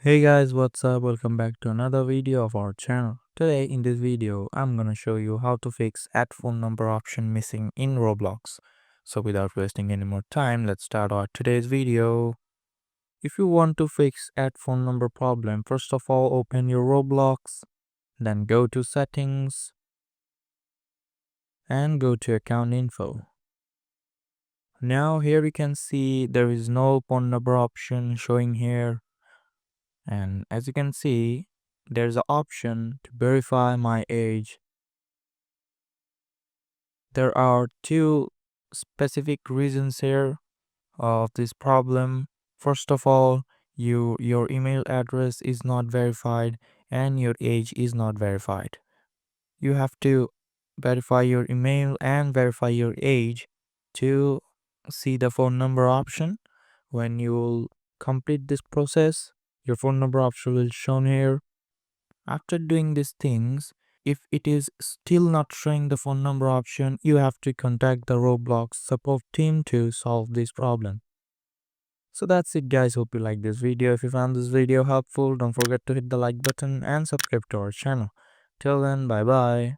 Hey guys, what's up? Welcome back to another video of our channel. Today in this video, I'm gonna show you how to fix add phone number option missing in Roblox. So without wasting any more time, let's start our today's video. If you want to fix add phone number problem, first of all open your Roblox, then go to settings and go to account info. Now here you can see there is no phone number option showing here. And as you can see, there's an option to verify my age. There are two specific reasons here of this problem. First of all, your email address is not verified and your age is not verified. You have to verify your email and verify your age to see the phone number option. When you will complete this process, your phone number option will shown here. After doing these things, if it is still not showing the phone number option, you have to contact the Roblox support team to solve this problem. So that's it guys, hope you like this video. If you found this video helpful, don't forget to hit the like button and subscribe to our channel. Till then, bye bye.